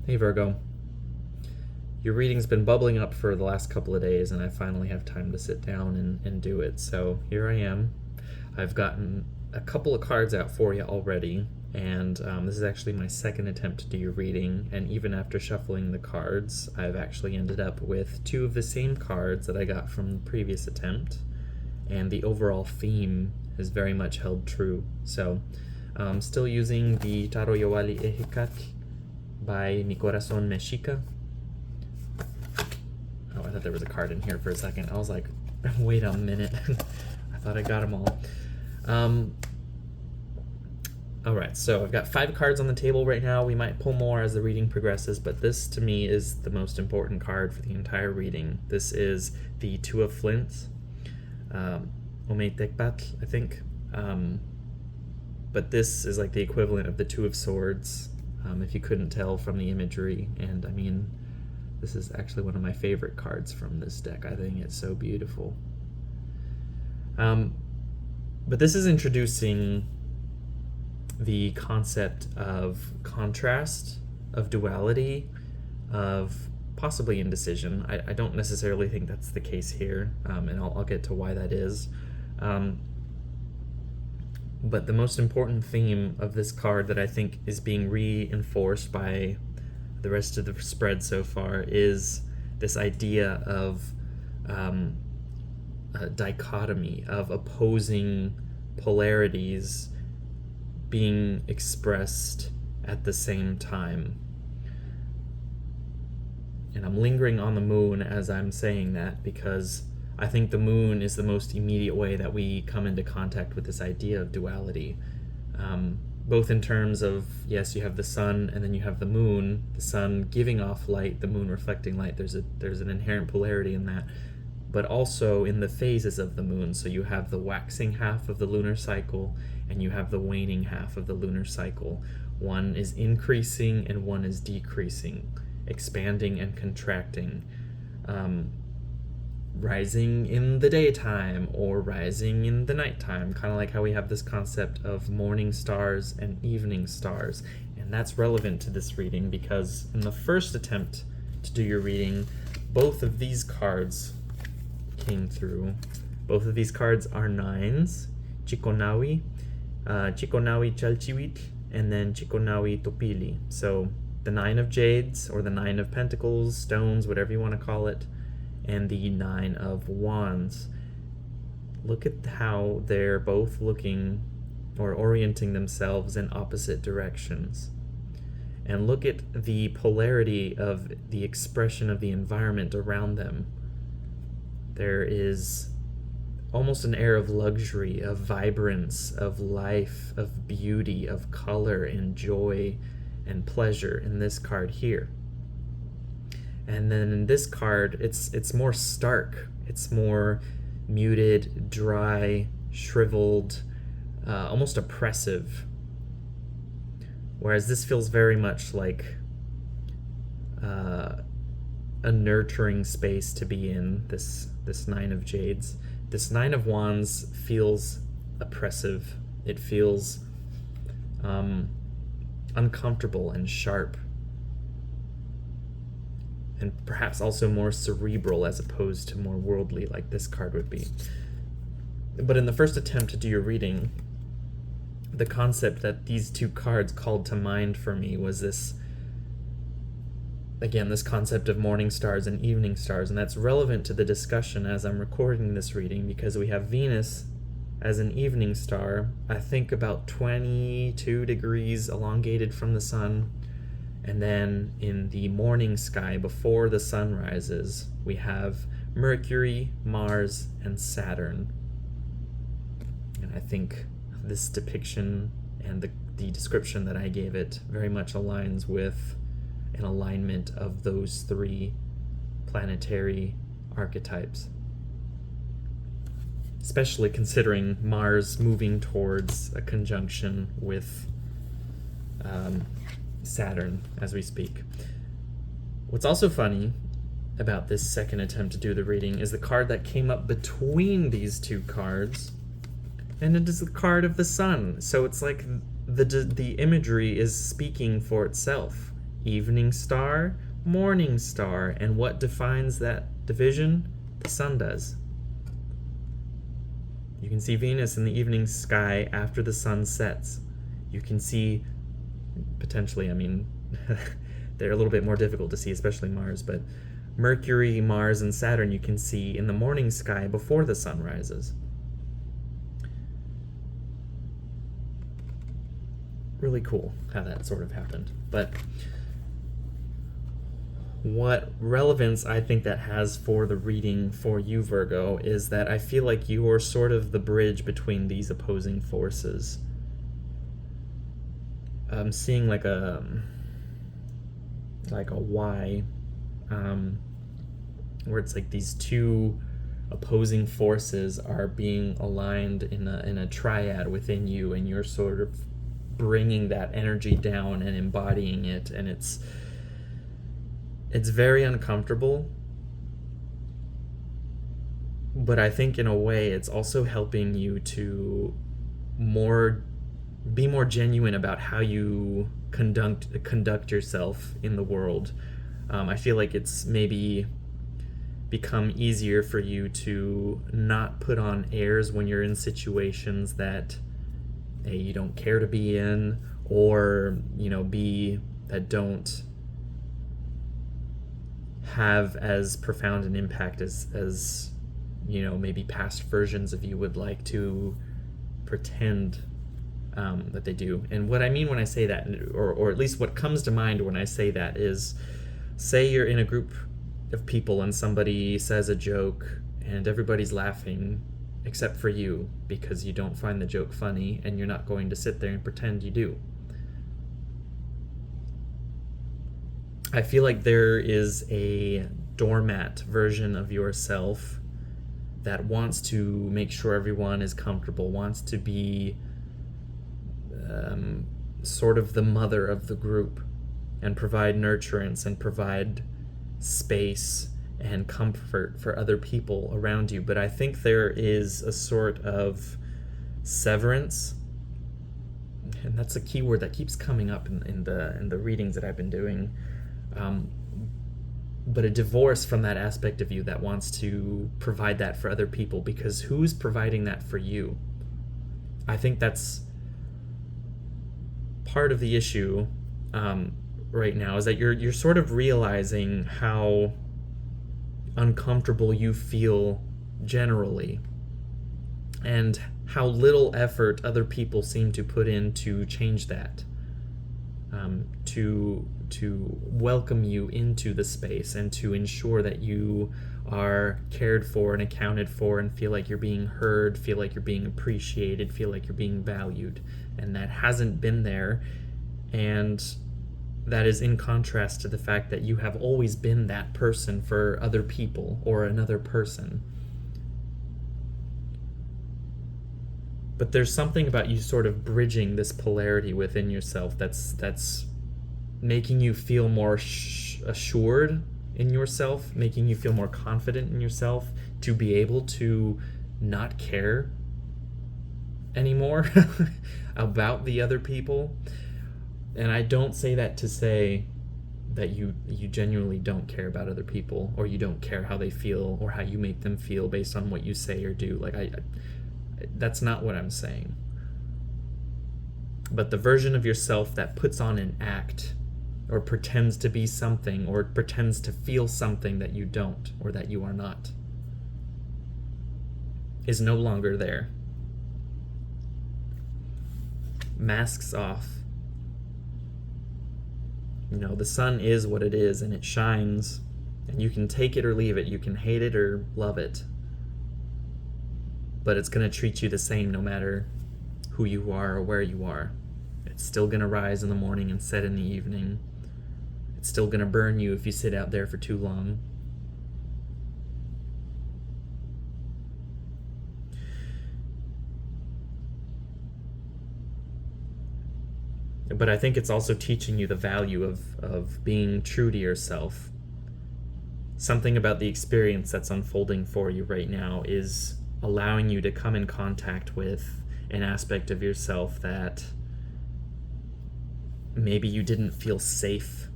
Hey Virgo, your reading's been bubbling up for the last couple of days, and I finally have time to sit down and do it. So here I am. I've gotten a couple of cards out for you already, and this is actually my second attempt to do your reading. And even after shuffling the cards, I've actually ended up with two of the same cards that I got from the previous attempt, and the overall theme is very much held true. So I'm still using the Taro Yawali Ehikat by Mi Corazon Mexica. Oh, I thought there was a card in here for a second. I was like, wait a minute. I thought I got them all. All right, so I've got 5 cards on the table right now. We might pull more as the reading progresses, but this to me is the most important card for the entire reading. This is the Two of Flints, Ometekpat, I think. But this is like the equivalent of the Two of Swords, if you couldn't tell from the imagery. And I mean, this is actually one of my favorite cards from this deck. I think it's so beautiful. But this is introducing the concept of contrast, of duality, of possibly indecision. I don't necessarily think that's the case here, and I'll get to why that is. But the most important theme of this card that I think is being reinforced by the rest of the spread so far is this idea of a dichotomy, of opposing polarities being expressed at the same time. And I'm lingering on the moon as I'm saying that because I think the moon is the most immediate way that we come into contact with this idea of duality. Both in terms of, yes, you have the sun and then you have the sun giving off light, the moon reflecting light. There's an inherent polarity in that, but also in the phases of the moon. So you have the waxing half of the lunar cycle and you have the waning half of the lunar cycle. One is increasing and one is decreasing, expanding and contracting, rising in the daytime or rising in the nighttime, kind of like how we have this concept of morning stars and evening stars. And that's relevant to this reading because in the first attempt to do your reading, both of these cards came through. Both of these cards are 9s, Chikonawi, Chikonawi Chalchiwit, and then Chikonawi Topili. So the 9 of Jades, or the 9 of Pentacles, stones, whatever you want to call it, and the 9 of Wands. Look at how they're both looking or orienting themselves in opposite directions. And look at the polarity of the expression of the environment around them. There is almost an air of luxury, of vibrance, of life, of beauty, of color and joy and pleasure in this card here. And then in this card, it's more stark. It's more muted, dry, shriveled, almost oppressive. Whereas this feels very much like a nurturing space to be in, this 9 of Jades. This 9 of Wands feels oppressive. It feels uncomfortable and sharp, and perhaps also more cerebral as opposed to more worldly like this card would be. But in the first attempt to do your reading, the concept that these two cards called to mind for me was this, again, this concept of morning stars and evening stars, and that's relevant to the discussion as I'm recording this reading because we have Venus as an evening star, I think about 22 degrees elongated from the sun. And then in the morning sky, before the sun rises, we have Mercury, Mars, and Saturn. And I think this depiction and the description that I gave it very much aligns with an alignment of those 3 planetary archetypes. Especially considering Mars moving towards a conjunction with Saturn as we speak. What's also funny about this second attempt to do the reading is the card that came up between these two cards, and it is the card of the sun. So it's like the imagery is speaking for itself. evening star, morning star. And what defines that division? The sun does. You can see Venus in the evening sky after the sun sets. You can see, potentially, I mean, they're a little bit more difficult to see, especially Mars, but Mercury, Mars, and Saturn you can see in the morning sky before the sun rises. Really cool how that sort of happened. But what relevance I think that has for the reading for you, Virgo, is that I feel like you're sort of the bridge between these opposing forces. I'm seeing like a Y, where it's like these two opposing forces are being aligned in a triad within you, and you're sort of bringing that energy down and embodying it, and it's very uncomfortable, but I think in a way it's also helping you to be more genuine about how you conduct yourself in the world. I feel like it's maybe become easier for you to not put on airs when you're in situations that you don't care to be in, or that don't have as profound an impact as maybe past versions of you would like to pretend that they do. And what I mean when I say that, or at least what comes to mind when I say that, is, say you're in a group of people and somebody says a joke and everybody's laughing except for you because you don't find the joke funny, and you're not going to sit there and pretend you do. I feel like there is a doormat version of yourself that wants to make sure everyone is comfortable, wants to be sort of the mother of the group and provide nurturance and provide space and comfort for other people around you. But I think there is a sort of severance, and that's a key word that keeps coming up in the readings that I've been doing, but a divorce from that aspect of you that wants to provide that for other people, because who's providing that for you? I think that's part of the issue right now, is that you're sort of realizing how uncomfortable you feel generally, and how little effort other people seem to put in to change that, to welcome you into the space and to ensure that you are cared for and accounted for and feel like you're being heard, feel like you're being appreciated, feel like you're being valued. And that hasn't been there, and that is in contrast to the fact that you have always been that person for other people or another person. But there's something about you sort of bridging this polarity within yourself that's making you feel more assured in yourself, making you feel more confident in yourself to be able to not care anymore about the other people. And I don't say that to say that you genuinely don't care about other people, or you don't care how they feel or how you make them feel based on what you say or do. Like, that's not what I'm saying. But the version of yourself that puts on an act, or pretends to be something, or pretends to feel something that you don't, or that you are not, is no longer there. Masks off. The sun is what it is, and it shines, and you can take it or leave it. You can hate it or love it, but it's going to treat you the same no matter who you are or where you are. It's still going to rise in the morning and set in the evening. It's still going to burn you if you sit out there for too long. But I think it's also teaching you the value of being true to yourself. Something about the experience that's unfolding for you right now is allowing you to come in contact with an aspect of yourself that maybe you didn't feel safe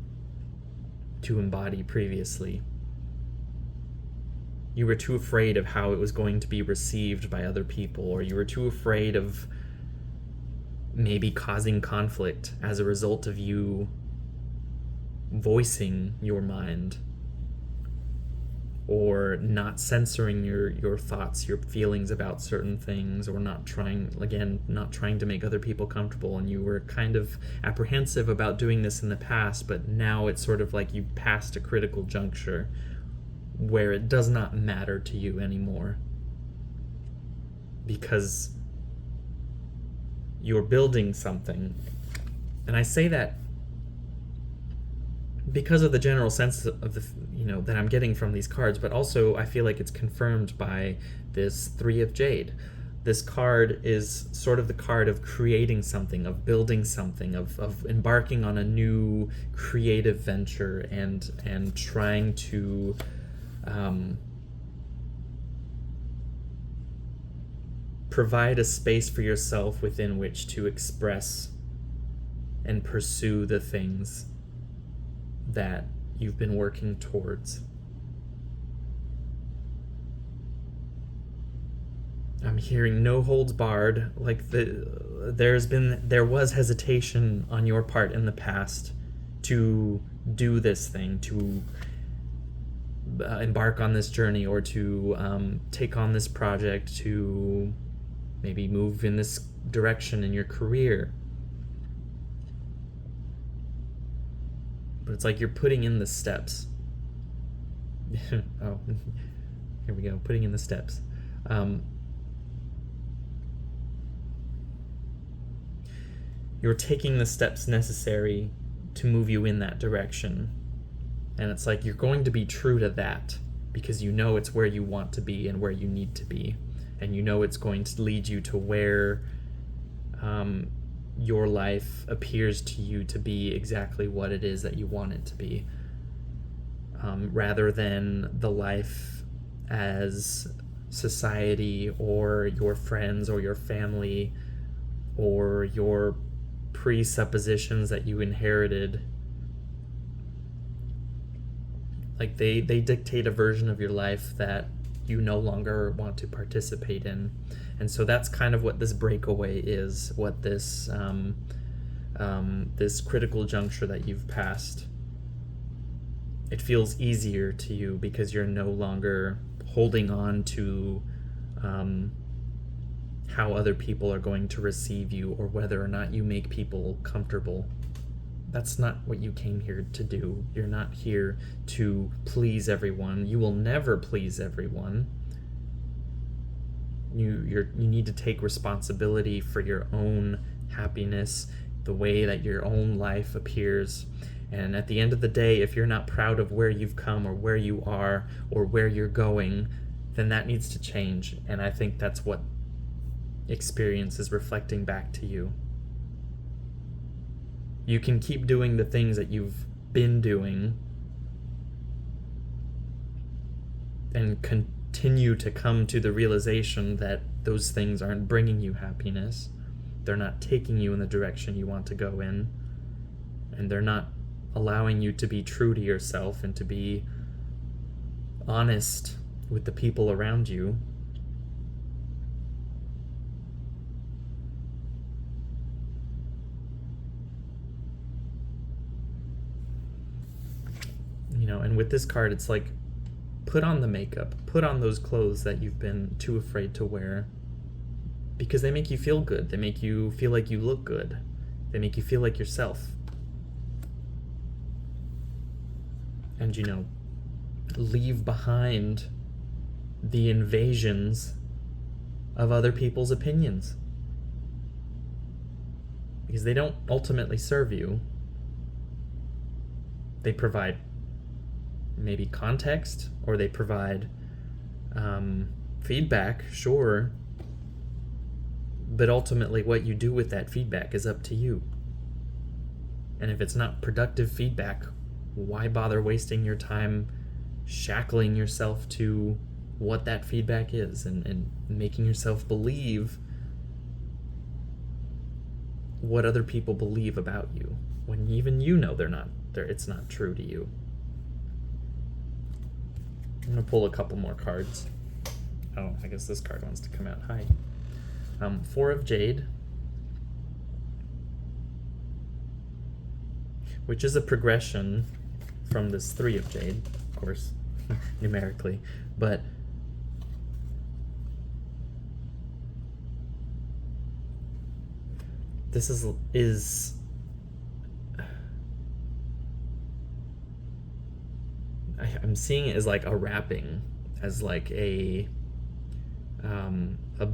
to embody previously. You were too afraid of how it was going to be received by other people, or you were too afraid of maybe causing conflict as a result of you voicing your mind, or not censoring your thoughts, your feelings about certain things, or not trying to make other people comfortable. And you were kind of apprehensive about doing this in the past, but now it's sort of like you passed a critical juncture where it does not matter to you anymore, because you're building something. And I say that because of the general sense of the that I'm getting from these cards, but also I feel like it's confirmed by this Three of Jade. This card is sort of the card of creating something, of building something, of embarking on a new creative venture, and trying to provide a space for yourself within which to express and pursue the things that you've been working towards. I'm hearing no holds barred, like there was hesitation on your part in the past to do this thing, to embark on this journey, or to take on this project, to maybe move in this direction in your career. But it's like you're putting in the steps. Oh, here we go, putting in the steps. You're taking the steps necessary to move you in that direction. And it's like you're going to be true to that, because you know it's where you want to be and where you need to be. And you know it's going to lead you to where your life appears to you to be exactly what it is that you want it to be, rather than the life as society or your friends or your family or your presuppositions that you inherited. Like they dictate a version of your life that you no longer want to participate in. And so that's kind of what this breakaway is, what this this critical juncture that you've passed. It feels easier to you because you're no longer holding on to how other people are going to receive you, or whether or not you make people comfortable. That's not what you came here to do. You're not here to please everyone. You will never please everyone. You need to take responsibility for your own happiness, the way that your own life appears. And at the end of the day, if you're not proud of where you've come or where you are or where you're going, then that needs to change. And I think that's what experience is reflecting back to you. You can keep doing the things that you've been doing and continue to come to the realization that those things aren't bringing you happiness. They're not taking you in the direction you want to go in, and they're not allowing you to be true to yourself and to be honest with the people around you. And with this card, it's like, put on the makeup, put on those clothes that you've been too afraid to wear, because they make you feel good. They make you feel like you look good. They make you feel like yourself. And, leave behind the invasions of other people's opinions, because they don't ultimately serve you. They provide maybe context, or they provide feedback, sure, but ultimately what you do with that feedback is up to you. And if it's not productive feedback, why bother wasting your time shackling yourself to what that feedback is, and making yourself believe what other people believe about you, when even you know it's not true to you. I'm gonna pull a couple more cards. Oh, I guess this card wants to come out. Hi. Four of Jade, which is a progression from this Three of Jade, of course, numerically, but this is I'm seeing it as like a wrapping, as like a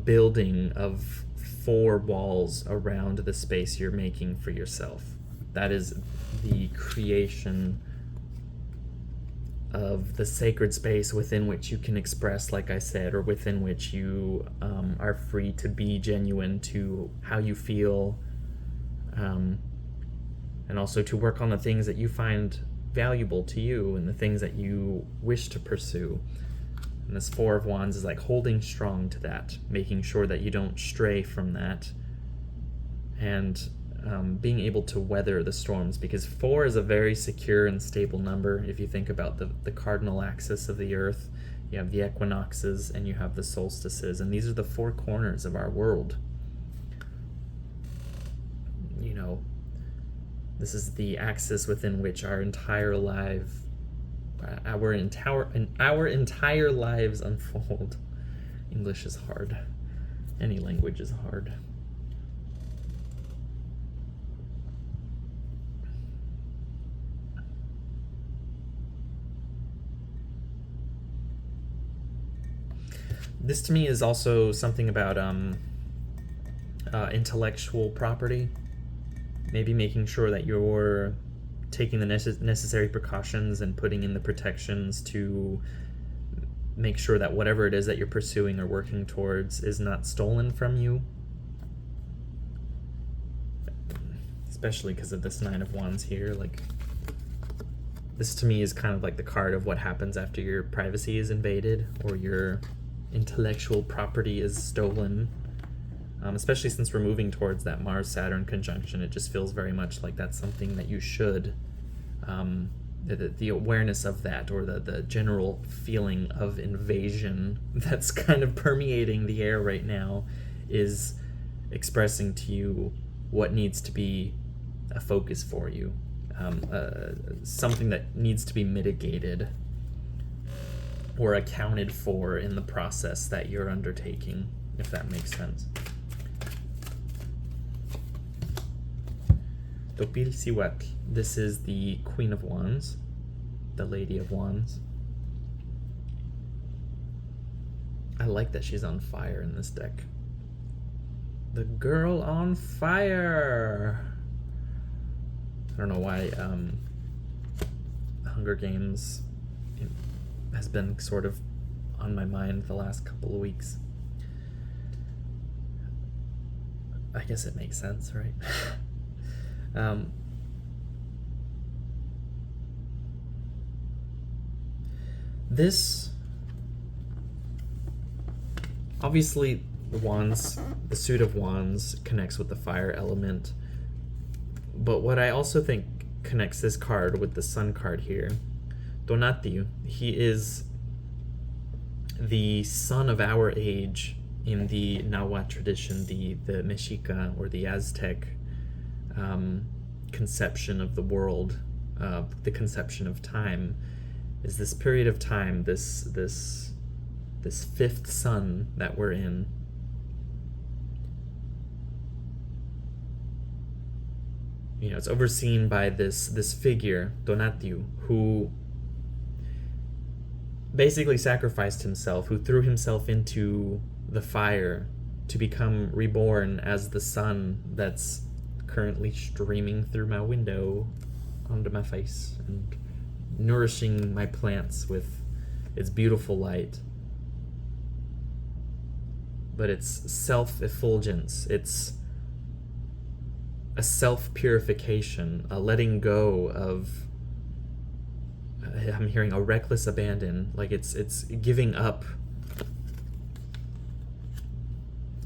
building of four walls around the space you're making for yourself. That is the creation of the sacred space within which you can express, like I said, or within which you are free to be genuine to how you feel, and also to work on the things that you find valuable to you and the things that you wish to pursue. And this Four of Wands is like holding strong to that, making sure that you don't stray from that, and being able to weather the storms, because 4 is a very secure and stable number. If you think about the cardinal axis of the earth, you have the equinoxes and you have the solstices, and these are the four corners of our world. You know, this is the axis within which our entire our entire lives unfold. English is hard. Any language is hard. This to me is also something about intellectual property. Maybe making sure that you're taking the necessary precautions and putting in the protections to make sure that whatever it is that you're pursuing or working towards is not stolen from you. Especially because of this Nine of Wands here. Like, this to me is kind of like the card of what happens after your privacy is invaded or your intellectual property is stolen. Especially since we're moving towards that Mars-Saturn conjunction, it just feels very much like that's something that you should, the awareness of that, or the general feeling of invasion that's kind of permeating the air right now, is expressing to you what needs to be a focus for you, something that needs to be mitigated or accounted for in the process that you're undertaking, if that makes sense. Topil Siwatl. This is the Queen of Wands, the Lady of Wands. I like that she's on fire in this deck. The girl on fire! I don't know why Hunger Games has been sort of on my mind the last couple of weeks. I guess it makes sense, right? This, obviously, the suit of wands connects with the fire element, but what I also think connects this card with the sun card here, Donatiu, he is the son of our age in the Nahuatl tradition, the Mexica or the Aztec conception of the world, the conception of time, is this period of time, this fifth sun that we're in. You know, it's overseen by this figure, Donatiu, who basically sacrificed himself, who threw himself into the fire to become reborn as the sun that's currently streaming through my window onto my face and nourishing my plants with its beautiful light. But it's self-effulgence, it's a self-purification, a letting go of, I'm hearing a reckless abandon, like it's giving up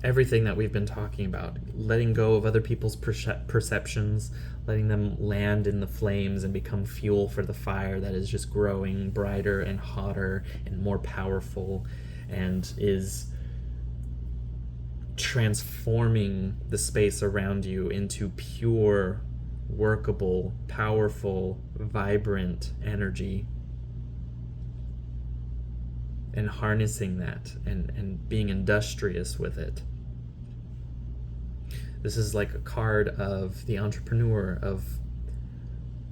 everything that we've been talking about, letting go of other people's perceptions, letting them land in the flames and become fuel for the fire that is just growing brighter and hotter and more powerful, and is transforming the space around you into pure, workable, powerful, vibrant energy, and harnessing that and being industrious with it. This is like a card of the entrepreneur, of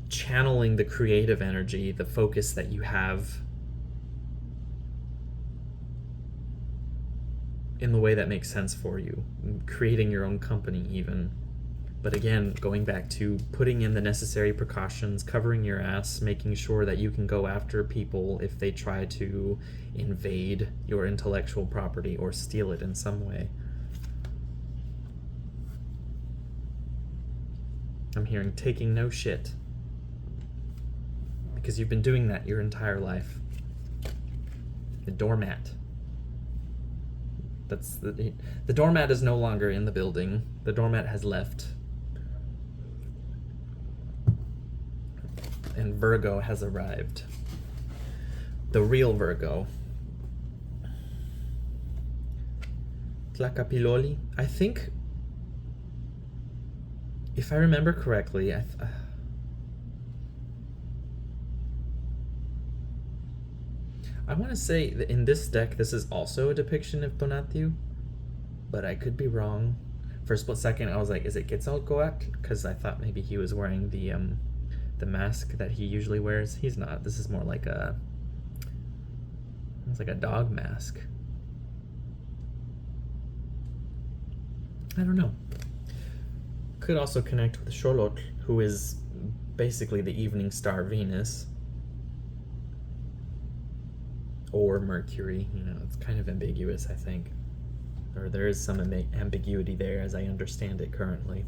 channeling the creative energy, the focus that you have, in the way that makes sense for you, creating your own company even. But again, going back to putting in the necessary precautions, covering your ass, making sure that you can go after people if they try to invade your intellectual property or steal it in some way. I'm hearing taking no shit, because you've been doing that your entire life. The doormat. That's the doormat is no longer in the building. The doormat has left. And Virgo has arrived. The real Virgo. Tlacapiloli. I think, if I remember correctly, I want to say that in this deck, this is also a depiction of Tonatiuh, but I could be wrong. For a split second, I was like, is it Quetzalcoatl? Because I thought maybe he was wearing the mask that he usually wears. He's not. This is more like it's like a dog mask. I don't know. Could also connect with Xolotl, who is basically the evening star Venus. Or Mercury, it's kind of ambiguous, I think. Or there is some ambiguity there as I understand it currently.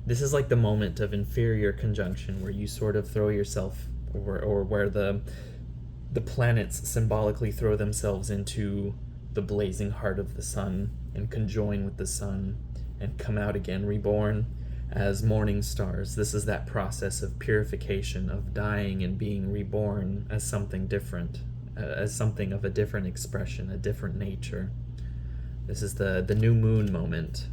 This is like the moment of inferior conjunction where you sort of throw yourself, or where the planets symbolically throw themselves into the blazing heart of the sun and conjoin with the sun and come out again reborn as morning stars. This is that process of purification, of dying and being reborn as something different, as something of a different expression, a different nature. This is the new moon moment.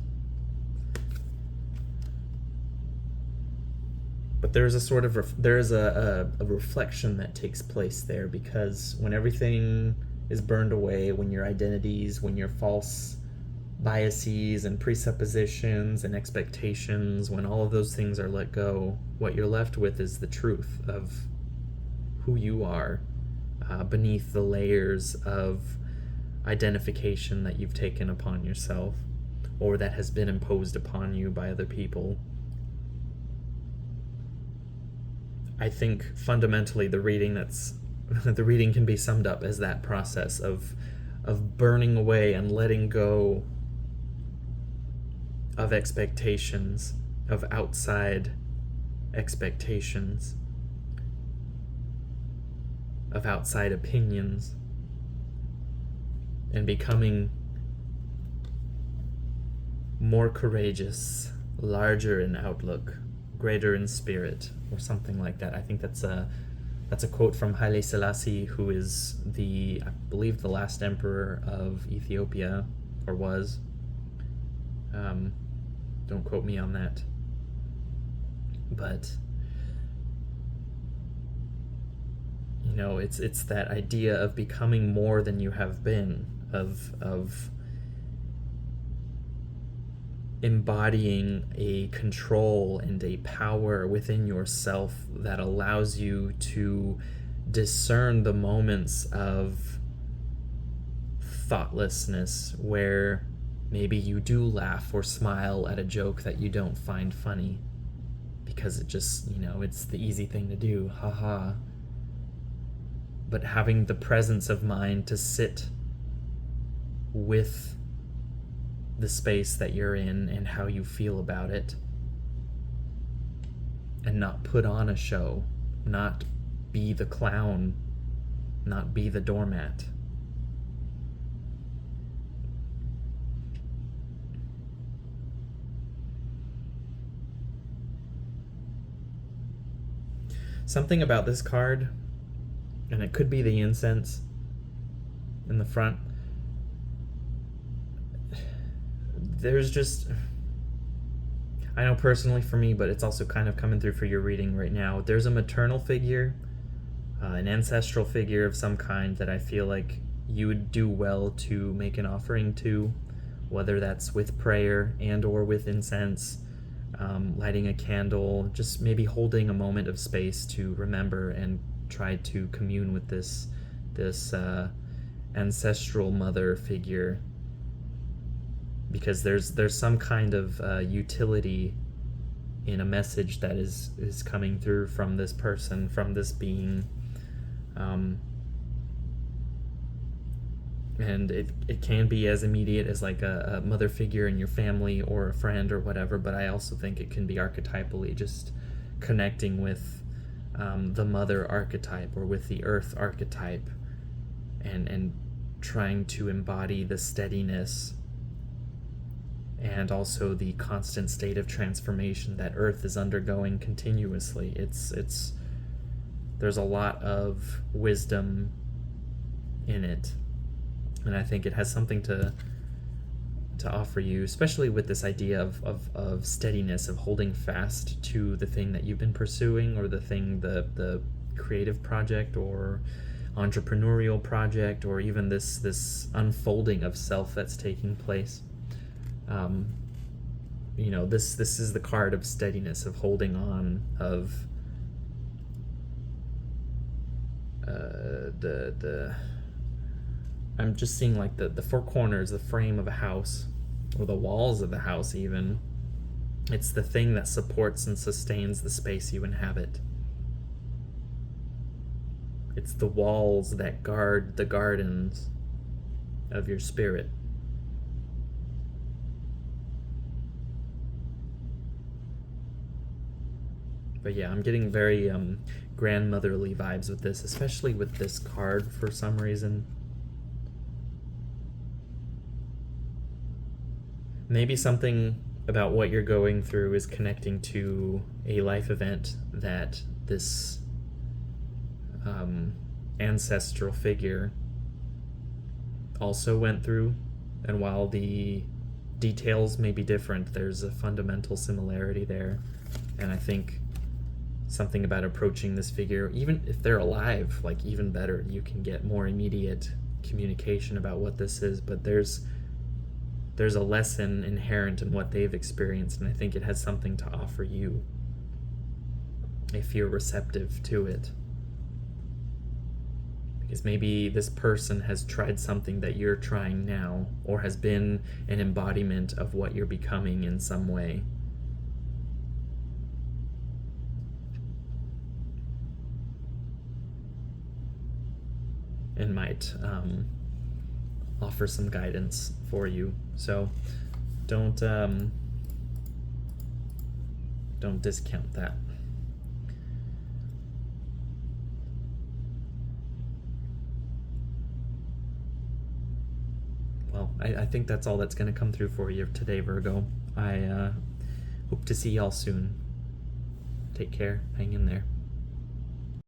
But there's a sort of a reflection that takes place there, because when everything is burned away, when your identities, when your false biases and presuppositions and expectations, when all of those things are let go, what you're left with is the truth of who you are, beneath the layers of identification that you've taken upon yourself, or that has been imposed upon you by other people. I think fundamentally the reading can be summed up as that process of burning away and letting go of expectations, of outside expectations, of outside opinions, and becoming more courageous, larger in outlook, greater in spirit, or something like that. I think that's a quote from Haile Selassie, who is I believe the last emperor of Ethiopia, or was. Don't quote me on that. But it's that idea of becoming more than you have been, of embodying a control and a power within yourself that allows you to discern the moments of thoughtlessness where maybe you do laugh or smile at a joke that you don't find funny because it just, it's the easy thing to do, haha. But having the presence of mind to sit with the space that you're in and how you feel about it, and not put on a show, not be the clown, not be the doormat. something about this card, and it could be the incense in the front. There's just, I know personally for me, but it's also kind of coming through for your reading right now. There's a maternal figure, an ancestral figure of some kind that I feel like you would do well to make an offering to, whether that's with prayer and or with incense, lighting a candle, just maybe holding a moment of space to remember and try to commune with this ancestral mother figure, because there's some kind of utility in a message that is coming through from this person, from this being, and it can be as immediate as like a mother figure in your family or a friend or whatever, but I also think it can be archetypally just connecting with the mother archetype or with the earth archetype, and trying to embody the steadiness and also the constant state of transformation that earth is undergoing continuously. It's there's a lot of wisdom in it, and I think it has something to offer you, especially with this idea of steadiness, of holding fast to the thing that you've been pursuing, or the thing, the creative project or entrepreneurial project, or even this unfolding of self that's taking place. This is the card of steadiness, of holding on, of I'm just seeing like the four corners, the frame of a house, or the walls of the house even. It's the thing that supports and sustains the space you inhabit. It's the walls that guard the gardens of your spirit. But yeah, I'm getting very grandmotherly vibes with this, especially with this card for some reason. Maybe something about what you're going through is connecting to a life event that this ancestral figure also went through, and while the details may be different, there's a fundamental similarity there. And I think something about approaching this figure, even if they're alive, like even better, you can get more immediate communication about what this is, but there's a lesson inherent in what they've experienced, and I think it has something to offer you if you're receptive to it. Because maybe this person has tried something that you're trying now, or has been an embodiment of what you're becoming in some way. And might offer some guidance for you. So don't discount that. Well, I think that's all that's going to come through for you today, Virgo. I hope to see y'all soon. Take care. Hang in there.